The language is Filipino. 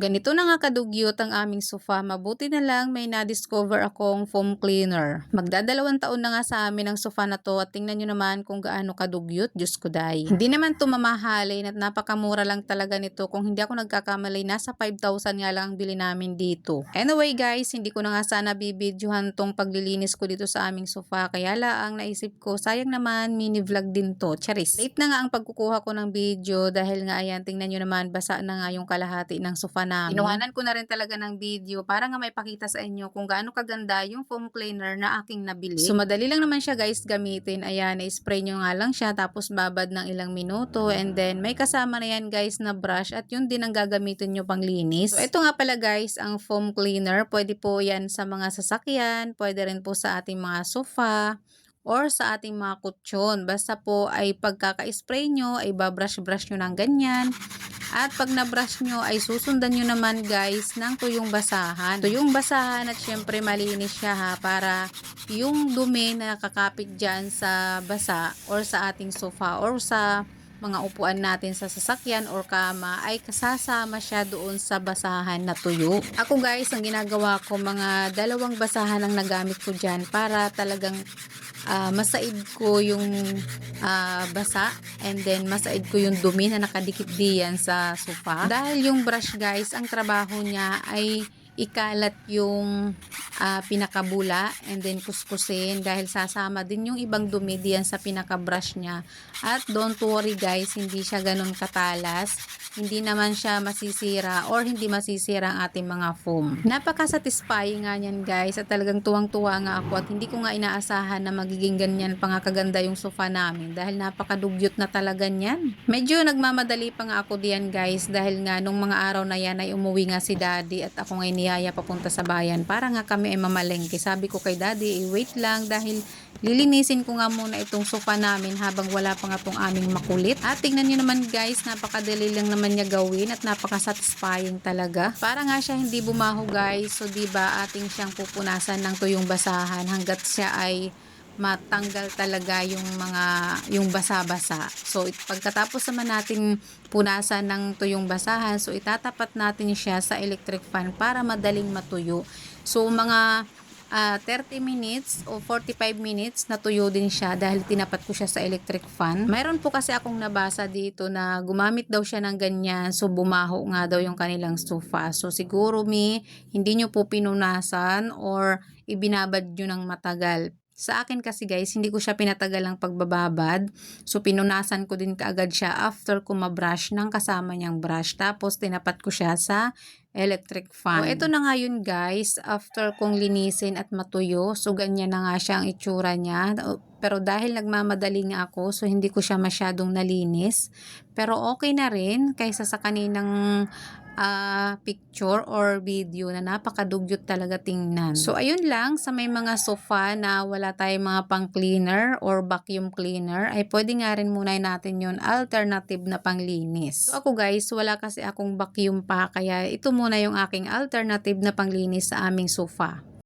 Ganito na nga kadugyot ang aming sofa. Mabuti na lang may na-discover akong foam cleaner. Magdadalawang taon na nga sa amin ang sofa na to at tingnan nyo naman kung gaano kadugyot. Diyos ko day. Hindi naman to mamahalin at napakamura lang talaga nito. Kung hindi ako nagkakamali, nasa 5,000 nga lang ang bili namin dito. Anyway guys, hindi ko na nga sana bibidyohan tong paglilinis ko dito sa aming sofa. Kaya lang naisip ko, sayang naman mini vlog din to. Charis. Late na nga ang pagkukuha ko ng video dahil nga ayan, tingnan nyo naman, basa na nga yung kalahati ng sofa namin. Kinuhanan ko na rin talaga ng video para nga may pakita sa inyo kung gaano kaganda yung foam cleaner na aking nabili. So madali lang naman siya guys gamitin. Ayan, i-spray nyo nga lang siya tapos babad ng ilang minuto and then may kasama na yan guys na brush at yun din ang gagamitin nyo pang linis. So ito nga pala guys ang foam cleaner. Pwede po yan sa mga sasakyan, pwede rin po sa ating mga sofa or sa ating mga kutsyon. Basta po ay pagkaka-spray nyo ay babrush-brush nyo ng ganyan. At pag na-brush nyo ay susundan nyo naman guys ng tuyong basahan. Tuyong basahan at syempre malinis siya ha para yung dumi na nakakapit dyan sa basa or sa ating sofa or sa mga upuan natin sa sasakyan or kama ay kasasama siya doon sa basahan na tuyo. Ako guys, ang ginagawa ko mga dalawang basahan ang nagamit ko dyan para talagang masaid ko yung basa and then masaid ko yung dumi na nakadikit diyan sa sofa. Dahil yung brush guys, ang trabaho niya ay ikalat yung pinakabula and then kuskusin dahil sasama din yung ibang dumi diyan sa pinaka-brush niya. At don't worry guys, hindi siya ganun katalas. Hindi naman siya masisira or hindi masisira ang ating mga foam. Napaka-satisfying nga niyan guys at talagang tuwang-tuwa nga ako at hindi ko nga inaasahan na magiging ganyan pa nga kaganda yung sofa namin dahil napakadugyot na talaga niyan. Medyo nagmamadali pa nga ako diyan guys dahil nga nung mga araw na yan ay umuwi nga si daddy at ako ngay niyaya papunta sa bayan para nga kami ay mamalengke. Sabi ko kay daddy, wait lang dahil lilinisin ko nga muna itong sofa namin habang wala pa nga tong aming makulit. At tingnan nyo naman guys, napakadali lang naman niya gawin at napaka-satisfying talaga. Para nga siya hindi bumaho guys. So diba ating siyang pupunasan ng tuyong basahan hanggat siya ay matanggal talaga yung basa-basa. So pagkatapos naman natin punasan ng tuyong basahan, so itatapat natin siya sa electric fan para madaling matuyo. So mga 30 minutes o 45 minutes natuyo din siya dahil tinapat ko siya sa electric fan. Mayroon po kasi akong nabasa dito na gumamit daw siya ng ganyan so bumaho nga daw yung kanilang sofa. So siguro hindi nyo po pinunasan or ibinabad nyo ng matagal. Sa akin kasi guys, hindi ko siya pinatagal ng pagbababad. So pinunasan ko din kaagad siya after ko mabrush ng kasama niyang brush. Tapos tinapat ko siya sa electric fan. So ito na nga yun guys, after kong linisin at matuyo. So ganyan na nga siya ang itsura niya. Pero dahil nagmamadali nga ako, so hindi ko siya masyadong nalinis. Pero okay na rin kaysa sa kaninang picture or video na napakadugyot talaga tingnan. So ayun lang, sa may mga sofa na wala tayong mga pang cleaner or vacuum cleaner ay pwede nga rin muna natin yun alternative na panglinis. So ako guys, wala kasi akong vacuum pa kaya ito muna yung aking alternative na panglinis sa aming sofa.